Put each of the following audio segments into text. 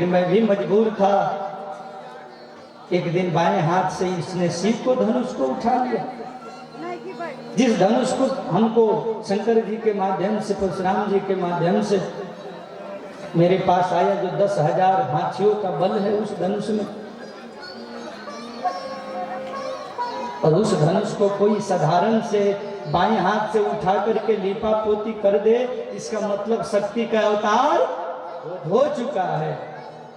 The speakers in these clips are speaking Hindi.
मैं भी मजबूर था। एक दिन बाएं हाथ से इसने शिव को धनुष को उठा लिया। जिस धनुष को हमको शंकर जी के माध्यम से, परशुराम जी के माध्यम से मेरे पास आया, जो 10,000 हाथियों का बल है उस धनुष में, और उस धनुष को कोई साधारण से बाएं हाथ से उठा करके लीपा पोती कर दे, इसका मतलब शक्ति का अवतार हो चुका है।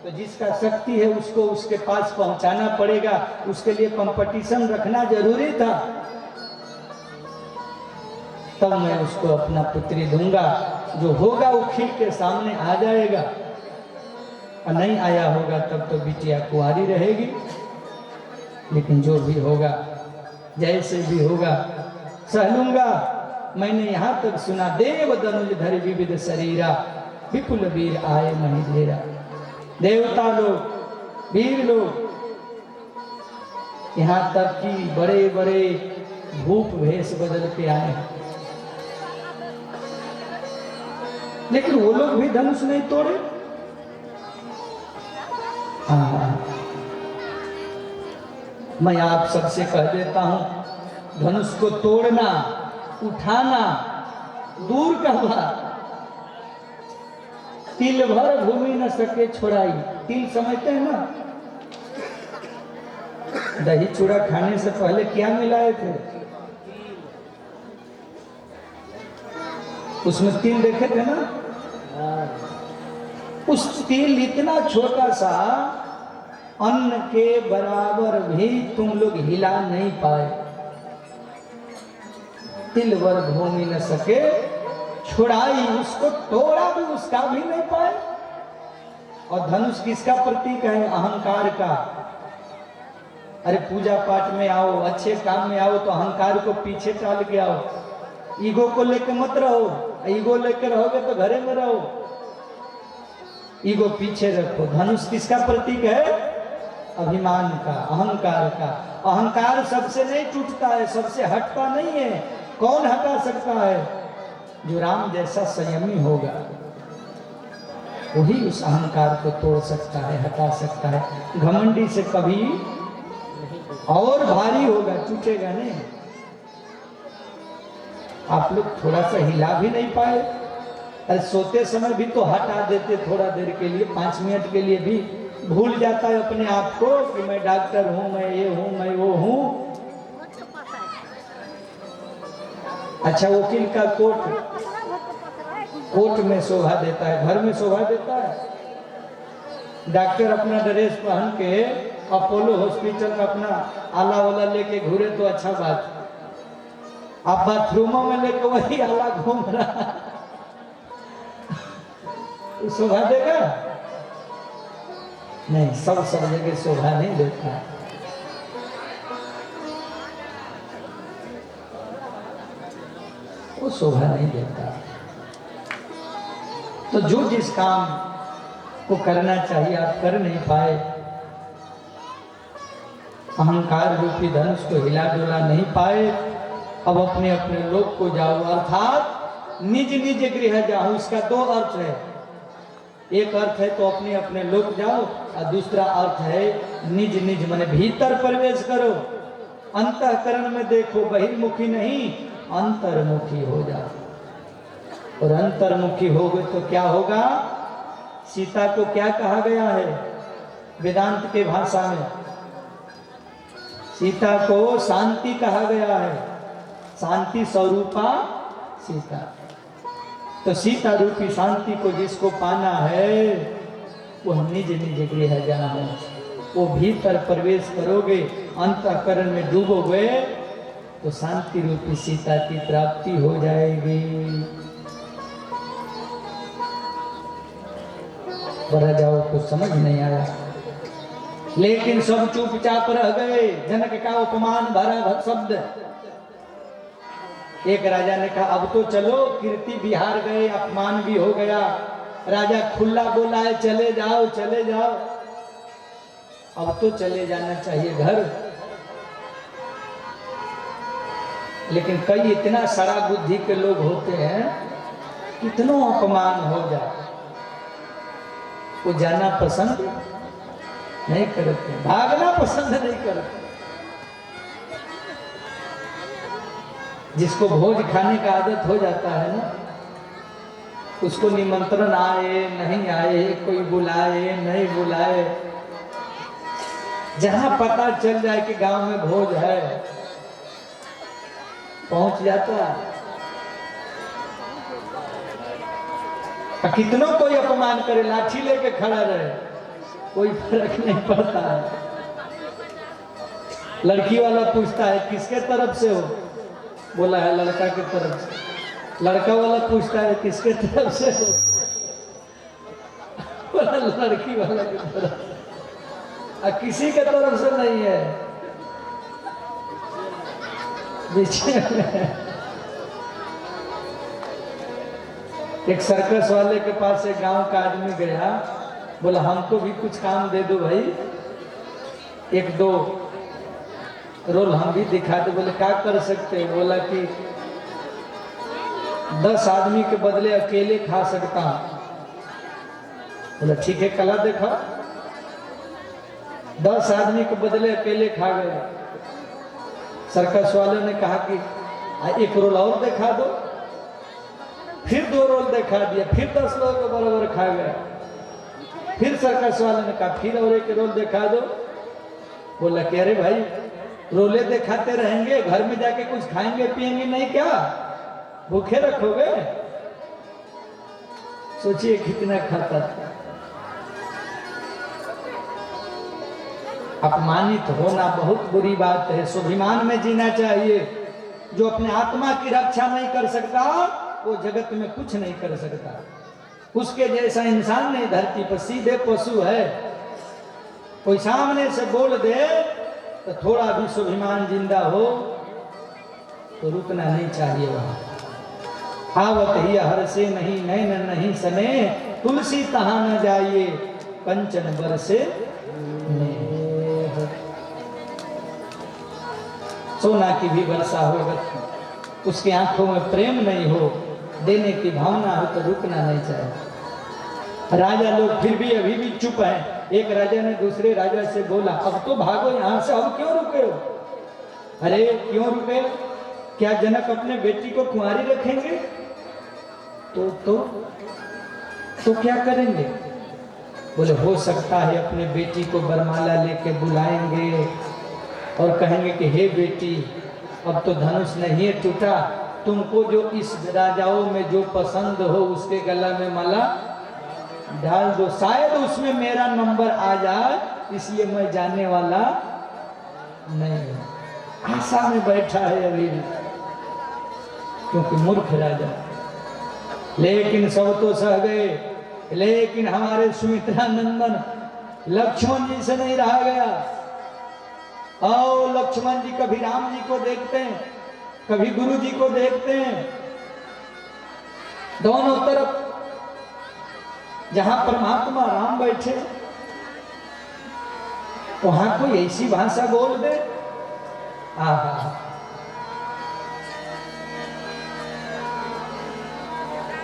तो जिसका शक्ति है उसको उसके पास पहुंचाना पड़ेगा, उसके लिए कंपटीशन रखना जरूरी था। तब मैं उसको अपना पुत्री दूंगा, जो होगा वो खिल के सामने आ जाएगा, और नहीं आया होगा तब तो बिटिया कुंवारी रहेगी। लेकिन जो भी होगा, जैसे भी होगा, सह लूंगा। मैंने यहाँ तक सुना, देव धनुष धरि विविध शरीरा, विपुल वीर आए महीधेरा। देवता लोग, वीर लोग, यहाँ तक कि बड़े बड़े भूप भेष बदल के आए, लेकिन वो लोग भी धनुष नहीं तोड़े। मैं आप सबसे कह देता हूं, धनुष को तोड़ना, उठाना दूर का बात, तिल भर भूमि न सके छोड़ाई। तिल समझते हैं ना? दही चूड़ा खाने से पहले क्या मिलाए थे? उसमें तिल देखे थे ना? उस तिल इतना छोटा सा, अन्न के बराबर भी तुम लोग हिला नहीं पाए। तिल भर भूमि न सके छुड़ाई, उसको तोड़ा भी उसका भी नहीं पाए। और धनुष किसका प्रतीक है? अहंकार का। अरे पूजा पाठ में आओ, अच्छे काम में आओ, तो अहंकार को पीछे टाल के आओ। ईगो को लेकर मत रहो, ईगो लेकर रहोगे तो घरे में रहो, ईगो पीछे रखो। धनुष किसका प्रतीक है? अभिमान का, अहंकार का। अहंकार सबसे नहीं टूटता है, सबसे हटता नहीं है। कौन हटा सकता है? जो राम जैसा संयमी होगा, वही उस अहंकार को तोड़ सकता है, हटा सकता है। घमंडी से कभी और भारी होगा, टूटेगा नहीं। आप लोग थोड़ा सा हिला भी नहीं पाए। अरे सोते समय भी तो हटा देते थोड़ा देर के लिए, 5 मिनट के लिए भी भूल जाता है अपने आप को कि मैं डॉक्टर हूं, मैं ये हूं, मैं वो हूं। अच्छा, वकील का कोट में शोभा देता है, घर में शोभा देता है। डॉक्टर अपना ड्रेस पहन के अपोलो हॉस्पिटल में अपना आला वाला लेके घूरे तो अच्छा बात। आप बाथरूमों में लेके वही आला घूम रहा, शोभा देगा? नहीं, सब जगह शोभा नहीं देता। वो शोभा नहीं देता। तो जो जिस काम को करना चाहिए आप कर नहीं पाए, अहंकार रूपी धनुष को हिला डुला नहीं पाए, अब अपने अपने लोक को जाओ, अर्थात निज निज गृह जाओ। इसका 2 अर्थ है। एक अर्थ है तो अपने अपने लोक जाओ, और दूसरा अर्थ है निज निज माने भीतर प्रवेश करो, अंतःकरण में देखो, बहिर्मुखी नहीं अंतर्मुखी हो जाओ। और अंतर्मुखी होगे तो क्या होगा? सीता को क्या कहा गया है वेदांत के भाषा में? सीता को शांति कहा गया है। शांति स्वरूपा सीता। तो सीता रूपी शांति को जिसको पाना है, वो निज निज गृह जाना है। वो भीतर प्रवेश करोगे, अंतःकरण में डूबोगे, तो शांति रूपी सीता की प्राप्ति हो जाएगी। बड़ा जाओ कुछ समझ नहीं आया, लेकिन सब चुपचाप रह गए। जनक का उपमान भरा शब्द। एक राजा ने कहा, अब तो चलो, कीर्ति बिहार गए, अपमान भी हो गया। राजा खुला बोला है, चले जाओ चले जाओ। अब तो चले जाना चाहिए घर। लेकिन कई इतना सड़ा बुद्धि के लोग होते हैं, कितनों अपमान हो जाए, वो जाना पसंद नहीं करते, भागना पसंद नहीं करते। जिसको भोज खाने का आदत हो जाता है ना, उसको निमंत्रण आए नहीं आए, कोई बुलाए नहीं बुलाए, जहां पता चल जाए कि गांव में भोज है पहुंच जाता है। कितनों कोई अपमान करे, लाठी लेके खड़ा रहे, कोई फर्क नहीं पड़ता है। लड़की वाला पूछता है किसके तरफ से हो, बोला है लड़का की तरफ से। लड़का वाला पूछता है किसके तरफ से हो, बोला लड़की वाला की तरफ। किसी के तरफ से नहीं है, बीच में। एक सर्कस वाले के पास एक गांव का आदमी गया, बोला हमको भी कुछ काम दे दो भाई, एक दो रोल हम भी दिखा दो। बोले क्या कर सकते हैं, बोला कि 10 आदमी के बदले अकेले खा सकता हूं। बोला ठीक है कला देखा। 10 आदमी के बदले अकेले खा गए। सर्कस वाले ने कहा कि एक रोल और दिखा दो, फिर 2 रोल दिखा दिया, फिर 10 लोग के बराबर खा गया। फिर सर्कस वाले ने कहा फिर और एक रोल दिखा दो। बोला कि अरे भाई रोले दिखाते रहेंगे, घर में जाके कुछ खाएंगे पिएंगे नहीं क्या, भूखे रखोगे? सोचिए कितना खाता था। अपमानित होना बहुत बुरी बात है, स्वाभिमान में जीना चाहिए। जो अपने आत्मा की रक्षा नहीं कर सकता वो जगत में कुछ नहीं कर सकता। उसके जैसा इंसान नहीं धरती पर, सीधे पशु है। कोई सामने से बोल दे तो थोड़ा भी स्वाभिमान जिंदा हो तो रुकना नहीं चाहिए वहां। आवत ही हर से नहीं नैन नहीं सने, तुलसी तहा न जाइए कंचन बरसे। सोना की भी वर्षा हो, उसकी आंखों में प्रेम नहीं हो, देने की भावना हो तो रुकना नहीं चाहिए। राजा लोग फिर भी अभी भी चुप हैं। एक राजा ने दूसरे राजा से बोला अब तो भागो यहां से, अब क्यों रुके हो? अरे क्यों रुके? क्या जनक अपने बेटी को कुंवारी रखेंगे? तो क्या करेंगे? बोले हो सकता है अपने बेटी को बरमाला लेके बुलाएंगे और कहेंगे कि हे बेटी अब तो धनुष नहीं है टूटा, तुमको जो इस राजाओं में जो पसंद हो उसके गला में माला डाल दो, शायद उसमें मेरा नंबर आ जाए, इसलिए मैं जाने वाला नहीं। आशा में बैठा है अभी भी, क्योंकि मूर्ख राजा। लेकिन सब तो सह गए, लेकिन हमारे सुमित्रा नंदन लक्ष्मण जी से नहीं रहा गया। और लक्ष्मण जी कभी राम जी को देखते हैं, कभी गुरु जी को देखते हैं। दोनों तरफ जहां परमात्मा राम बैठे वहां कोई ऐसी भाषा बोल दे, आहा।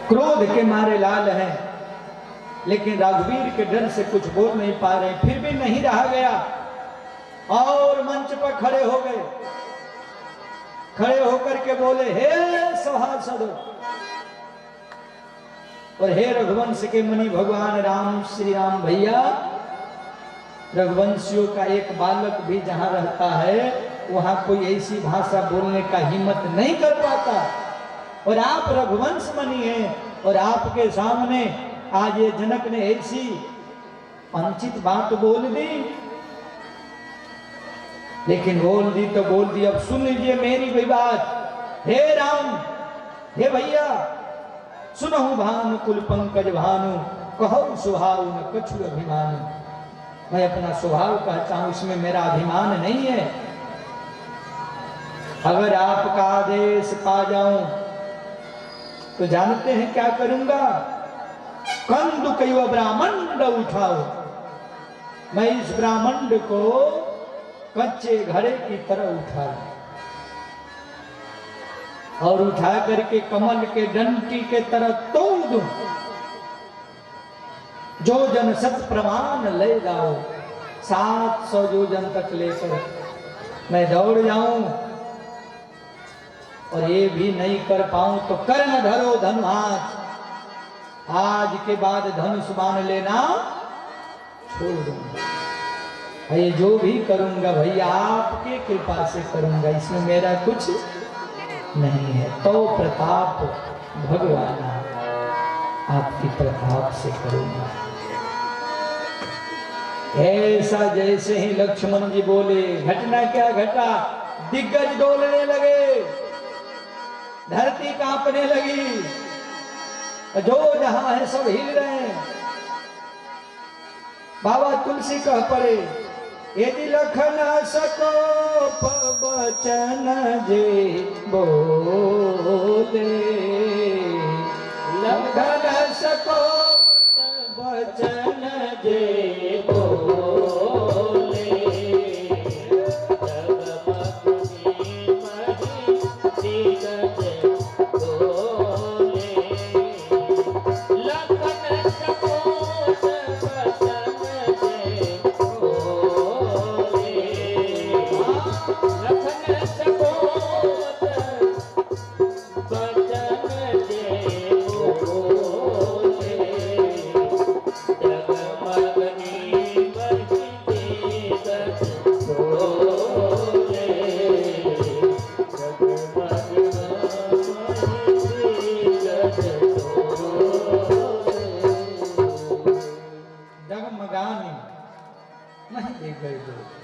क्रोध के मारे लाल हैं, लेकिन रघुवीर के डर से कुछ बोल नहीं पा रहे। फिर भी नहीं रहा गया और मंच पर खड़े हो गए। खड़े होकर के बोले हे सभासदों और हे रघुवंश के मुनि भगवान राम श्री राम भैया, रघुवंशियों का एक बालक भी जहां रहता है वहां कोई ऐसी भाषा बोलने का हिम्मत नहीं कर पाता, और आप रघुवंश मुनि हैं और आपके सामने आज ये जनक ने ऐसी अनुचित बात बोल दी। लेकिन बोल दी तो बोल दी, अब सुन लीजिए मेरी भी बात। हे राम, हे भैया, सुनहु भानु कुल पंकज भानु, कहो स्वभाव न कछु अभिमान। मैं अपना स्वभाव कहता हूं, इसमें मेरा अभिमान नहीं है। अगर आपका आदेश पा जाऊं तो जानते हैं क्या करूंगा? कंदु कयो ब्राह्मण उठाओ, मैं इस ब्राह्मण को कच्चे घड़े की तरह उठाऊं और उठा करके कमल के डंटी के तरह तोड़ दूं। जो जन सत प्रमाण ले जाओ, 700 योजन तक लेकर मैं दौड़ जाऊं और ये भी नहीं कर पाऊं तो कर्म धरो धनु हाथ, आज के बाद धनुष बाण लेना छोड़ दूंगा। ये जो भी करूंगा भैया आपके कृपा से करूंगा, इसमें मेरा कुछ नहीं है। तो प्रताप भगवान आपकी प्रताप से करूंगा। ऐसा जैसे ही लक्ष्मण जी बोले, घटना क्या घटा, दिग्गज डोलने लगे, धरती कांपने लगी, जो जहां है सब हिल रहे हैं। बाबा तुलसी कह पड़े, यदि लखन सको बचन जे बोले, लखन सको बचन जे बोले,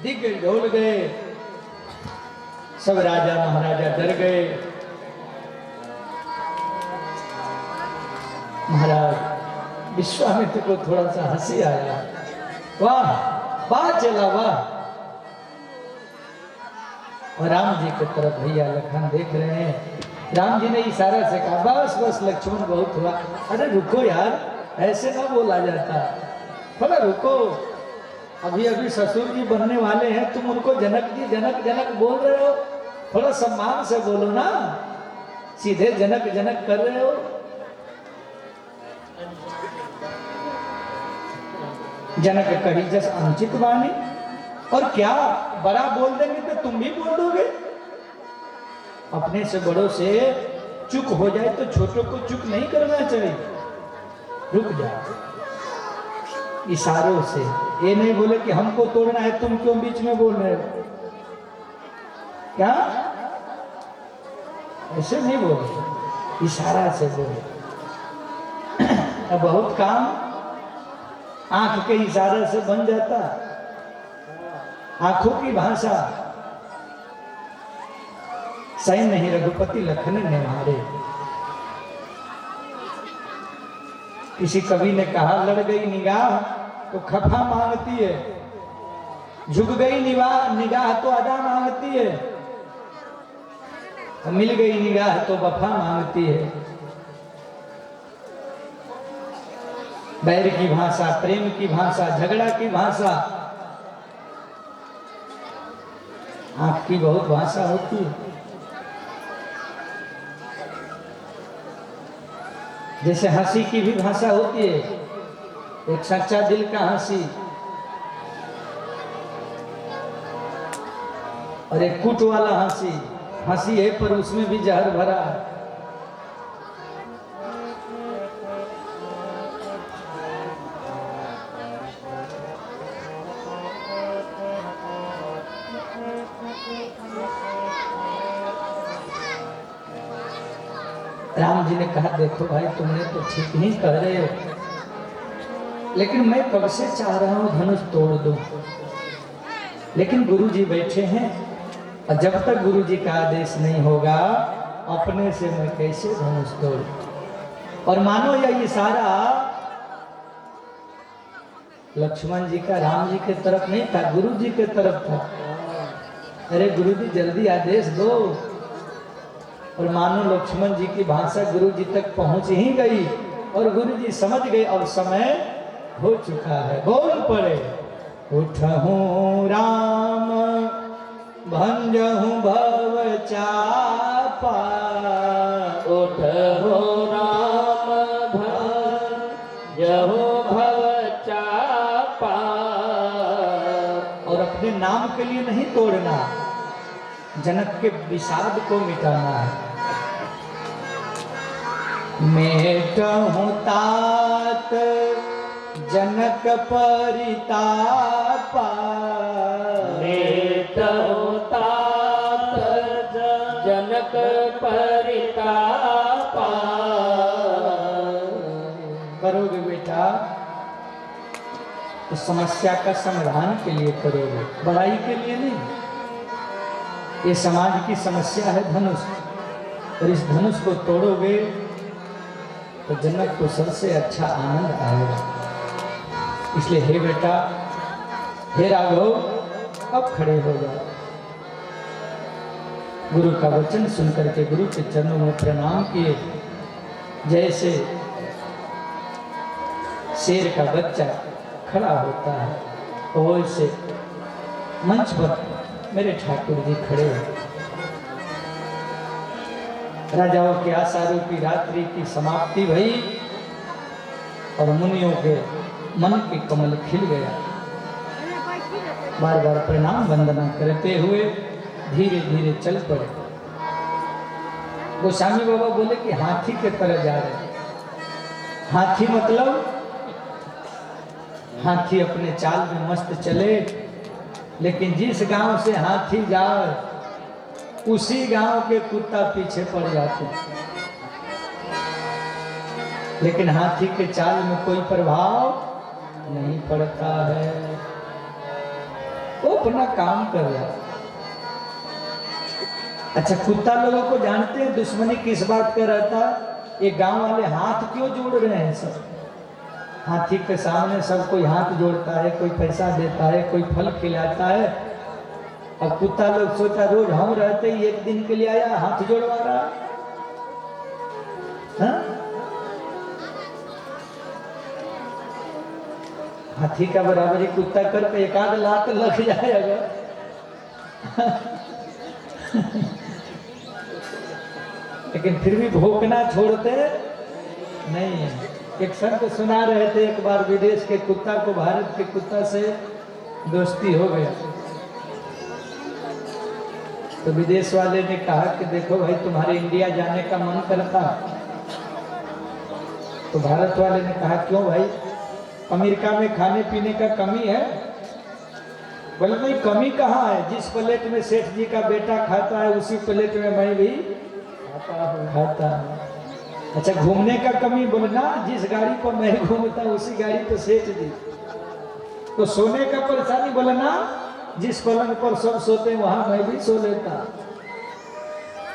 दिग्गज ढोल गए, सब राजा महाराजा डर गए। महाराज विश्वामित्र को थोड़ा सा हंसी आया, वाह वाह चला वाह। और राम जी की तरफ भैया लखन देख रहे हैं। राम जी ने इशारा से कहा, बस बस लक्ष्मण बहुत हुआ। अरे रुको यार, ऐसे ना बोला जाता, थोड़ा रुको, अभी अभी ससुर जी बनने वाले हैं, तुम उनको जनक जी जनक जनक बोल रहे हो, थोड़ा सम्मान से बोलो ना, सीधे जनक जनक कर रहे हो। जनक कही जस अनुचित वाणी, और क्या बड़ा बोल देंगे तो तुम भी बोल दोगे। अपने से बड़ों से चुप हो जाए तो छोटों को चुप नहीं करना चाहिए, रुक जाओ। इशारों से, ये नहीं बोले कि हमको तोड़ना है, तुम क्यों बीच में बोल रहे हो, क्या ऐसे नहीं बोले, इशारा से बोले। बहुत काम आंख के इशारे से बन जाता, आंखों की भाषा। सही नहीं रघुपति लखन ने मारे। किसी कवि ने कहा, लड़ गई निगाह तो खफा मांगती है, झुक गई निगाह तो अदा मांगती है, मिल गई निगाह तो वफा मांगती है। बैर की भाषा, प्रेम की भाषा, झगड़ा की भाषा, आंख की बहुत भाषा होती है। जैसे हंसी की भी भाषा होती है, एक सच्चा दिल का हंसी और एक कूट वाला हंसी। हंसी है पर उसमें भी जहर भरा है। राम जी ने कहा, देखो भाई तुमने तो ठीक ही कह रहे हो, लेकिन मैं कब से चाह रहा हूं धनुष तोड़ दूं, लेकिन गुरु जी बैठे हैं और जब तक गुरु जी का आदेश नहीं होगा अपने से मैं कैसे धनुष तोड़। और मानो यह इशारा लक्ष्मण जी का राम जी के तरफ नहीं था, गुरु जी के तरफ था। अरे गुरु जी जल्दी आदेश दो। और मानो लक्ष्मण जी की भाषा गुरु जी तक पहुंच ही गई और गुरु जी समझ गए अब समय हो चुका है। बोल पड़े, उठहूं राम भंजहूं भव चापा, उठहूं राम भंजहूं भव अपने नाम के लिए नहीं तोड़ना, जनक के विषाद को मिटाना है। मेटहु तात जनक परितापा, मेटहु तात जनक परितापा। करोगे बेटा तो समस्या का समाधान के लिए करोगे, बड़ाई के लिए नहीं। ये समाज की समस्या है धनुष, और इस धनुष को तोड़ोगे तो जनक को सबसे अच्छा आनंद आएगा। इसलिए हे बेटा, हे राघव, अब खड़े हो जाओ। गुरु का वचन सुनकर के गुरु के चरणों में प्रणाम किए। जैसे शेर का बच्चा खड़ा होता है, वैसे मंच पर मेरे ठाकुर जी खड़े हो। राजाओं की आशारूपी रात्रि की समाप्ति भई और मुनियों के मन के कमल खिल गया। बार बार प्रणाम वंदना करते हुए धीरे धीरे चल पड़े। गोस्वामी बाबा बोले कि हाथी के तरह जा रहे। हाथी मतलब हाथी अपने चाल में मस्त चले, लेकिन जिस गांव से हाथी जाए उसी गांव के कुत्ता पीछे पड़ जाते हैं। लेकिन हाथी के चाल में कोई प्रभाव नहीं पड़ता है, वो अपना काम कर रहा है। अच्छा, कुत्ता लोगों को जानते हैं दुश्मनी किस बात का रहता है? ये गांव वाले हाथ क्यों जोड़ रहे हैं सब? हाथी के सामने सब कोई हाथ जोड़ता है, कोई पैसा देता है, कोई फल खिलाता है। अब कुत्ता लोग सोचा रोज हम रहते ही एक दिन के लिए आया हाथ जोड़वा रहा। हाँ? हाथी का बराबरी कुत्ता कर पे 1 लाख लग जाए अगर लेकिन फिर भी भोंकना छोड़ते नहीं। एक संत सुना रहे थे, एक बार विदेश के कुत्ता को भारत के कुत्ता से दोस्ती हो गया, तो विदेश वाले ने कहा कि देखो भाई, तुम्हारे इंडिया जाने का मन करता। तो भारत वाले ने कहा क्यों भाई, अमेरिका में खाने पीने का कमी है? बोले नहीं, कमी कहाँ है, जिस प्लेट में सेठ जी का बेटा खाता है उसी प्लेट में मैं भी खाता हूँ। अच्छा, घूमने का कमी? बोले ना, जिस गाड़ी पर मैं घूमता उसी गाड़ी पर सेठ जी। तो सोने का परेशानी? बोले ना, जिस पलंग पर सब सोते वहां मैं भी सो लेता।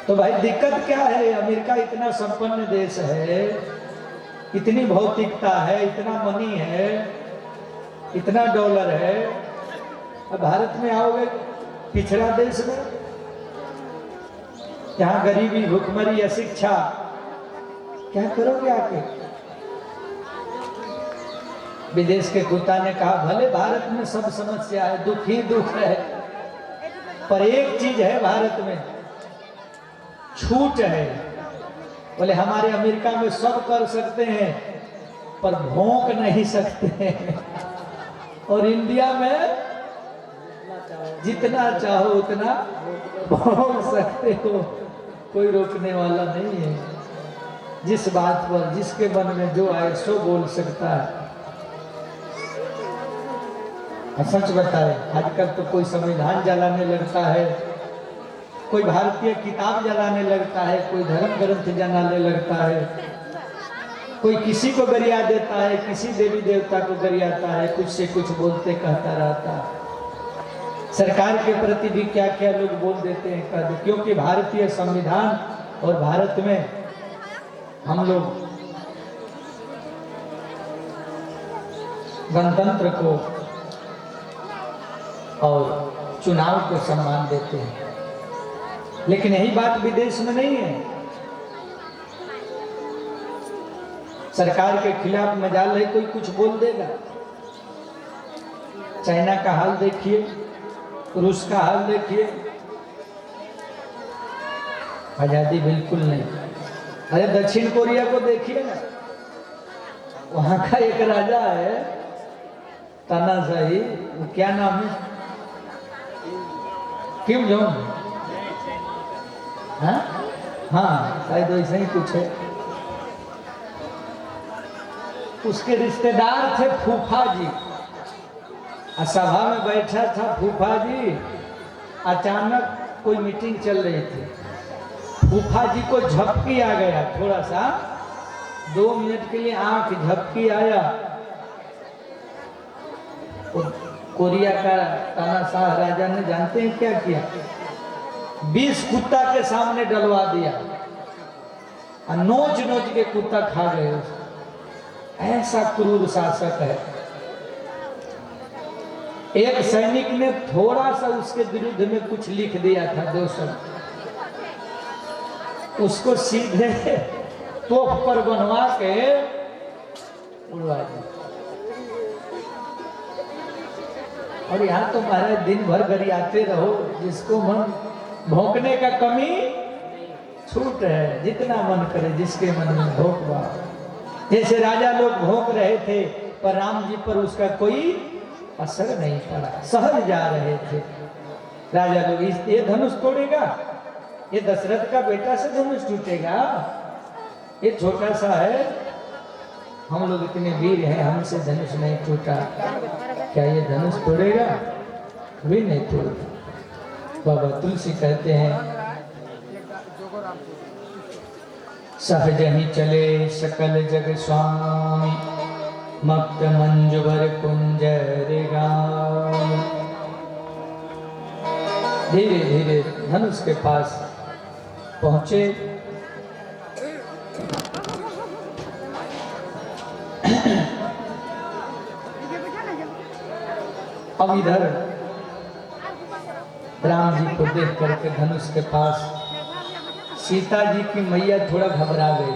तो भाई दिक्कत क्या है? अमेरिका इतना संपन्न देश है, इतनी भौतिकता है, इतना मनी है, इतना डॉलर है। अब भारत में आओगे, पिछड़ा देश में, यहाँ गरीबी, भूखमरी, अशिक्षा, क्या करोगे आके? विदेश के कुत्ता ने कहा भले भारत में सब समस्या है, दुख ही दुख है, पर एक चीज है भारत में, छूट है। बोले हमारे अमेरिका में सब कर सकते हैं पर भौंक नहीं सकते हैं, और इंडिया में जितना चाहो उतना भौंक सकते हो, कोई रोकने वाला नहीं है। जिस बात पर जिसके मन में जो आए सो बोल सकता है। सच बताए, आजकल तो कोई संविधान जलाने लगता है, कोई भारतीय किताब जलाने लगता है, कोई धर्म ग्रंथ जलाने लगता है, कोई किसी को गरिया देता है, किसी देवी देवता को गरियाता है, कुछ से कुछ बोलते कहता रहता है। सरकार के प्रति भी क्या क्या लोग बोल देते हैं कर दे, क्योंकि भारतीय संविधान और भारत में हम लोग गणतंत्र को और चुनाव को सम्मान देते हैं, लेकिन यही बात विदेश में नहीं है। सरकार के खिलाफ मजाल है, कोई कुछ बोल देगा। चाइना का हाल देखिए, रूस का हाल देखिए, आजादी बिल्कुल नहीं। अरे दक्षिण कोरिया को देखिए ना, वहां का एक राजा है तानाशाही, वो क्या नाम है, किम जोंग? हाँ हाँ, शायद वैसे ही कुछ है। उसके रिश्तेदार थे फूफा जी। सभा में बैठा था फूफा जी, अचानक कोई मीटिंग चल रही थी, फूफा जी को झपकी आ गया, थोड़ा सा 2 मिनट के लिए आंख झपकी आया। कोरिया का तानाशाह राजा ने जानते हैं क्या किया? 20 कुत्ता के सामने डलवा दिया और नोच नोच के कुत्ता खा गए उसको। ऐसा क्रूर शासक है। एक सैनिक ने थोड़ा सा उसके विरुद्ध में कुछ लिख दिया था, 2 शब्द, उसको सीधे तोप पर बनवा के उड़वा दिया। और यहाँ तो महाराज दिन भर गरियाते रहो, जिसको मन भौंकने का कमी छूट है, जितना मन करे जिसके मन में भौंकवा। जैसे राजा लोग भौंक रहे थे पर राम जी पर उसका कोई असर नहीं पड़ा, सहज जा रहे थे राजा लोग। ये धनुष तोड़ेगा, ये दशरथ का बेटा से धनुष टूटेगा, ये छोटा सा है, हम लोग इतने वीर हैं, हमसे धनुष नहीं टूटा, क्या ये धनुष तोड़ेगा? भी नहीं तोड़ेगा। बाबा तुलसी कहते हैं, सहज ही चले सकल जग स्वामी, मक्त मंजुवर कुंजर गामी। धीरे धीरे धनुष के पास पहुंचे। अब इधर राम जी को देख करके धनुष के पास सीता जी की मैया थोड़ा घबरा गई।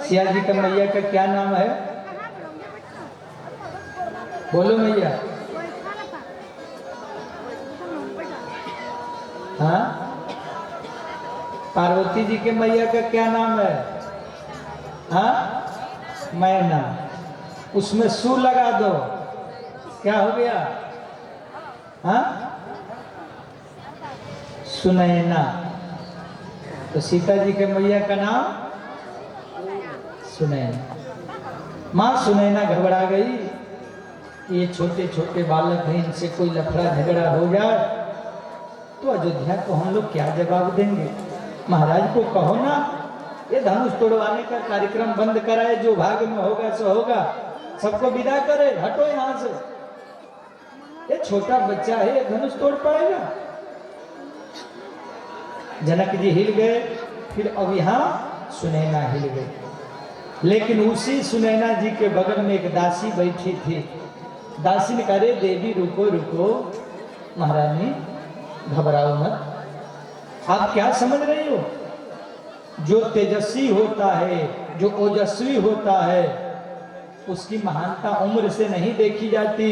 सिया जी का मैया का क्या नाम है? बोलो मैया। हाँ, पार्वती जी के मैया का क्या नाम है? हाँ, मैना। उसमें सू लगा दो, क्या हो गया? हाँ, सुनैना। तो सीता जी के मैया का नाम सुनैना। माँ सुनैना घबरा गई कि ये छोटे छोटे बालक हैं, इनसे कोई लफड़ा झगड़ा हो जाए तो अयोध्या को हम लोग क्या जवाब देंगे? महाराज को कहो ना, ये धनुष तोड़वाने का कार्यक्रम बंद कराए, जो भाग में होगा सो होगा, सबको विदा करे, हटो यहाँ से। ये छोटा बच्चा है, ये धनुष तोड़ पाएगा? जनक जी हिल गए, फिर अब यहाँ सुनैना हिल गई। लेकिन उसी सुनैना जी के बगल में एक दासी बैठी थी। दासी ने कहा, अरे देवी रुको रुको, महारानी घबराओ मत। आप क्या समझ रही हो? जो तेजस्वी होता है, जो ओजस्वी होता है, उसकी महानता उम्र से नहीं देखी जाती,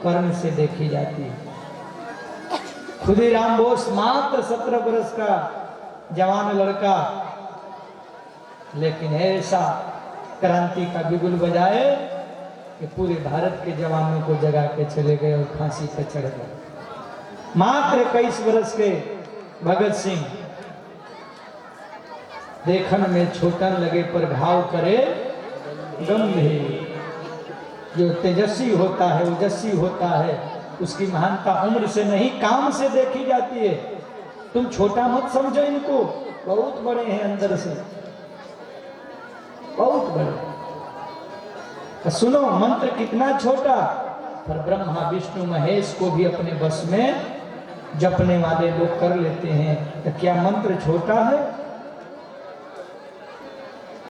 कर्म से देखी जाती है। खुदीराम बोस मात्र 17 वर्ष का जवान लड़का, लेकिन ऐसा क्रांति का बिगुल बजाए कि पूरे भारत के जवानों को जगा के चले गए और फांसी पर चढ़ गए। मात्र 21 वर्ष के भगत सिंह देखन में छोटन लगे पर भाव करे गंभीर। जो तेजस्वी होता है, ओजस्वी होता है, उसकी महानता उम्र से नहीं काम से देखी जाती है। तुम छोटा मत समझो इनको, बहुत बड़े हैं अंदर से, बहुत बड़े। तो सुनो, मंत्र कितना छोटा, पर ब्रह्मा विष्णु महेश को भी अपने बस में जपने वाले लोग कर लेते हैं। तो क्या मंत्र छोटा है?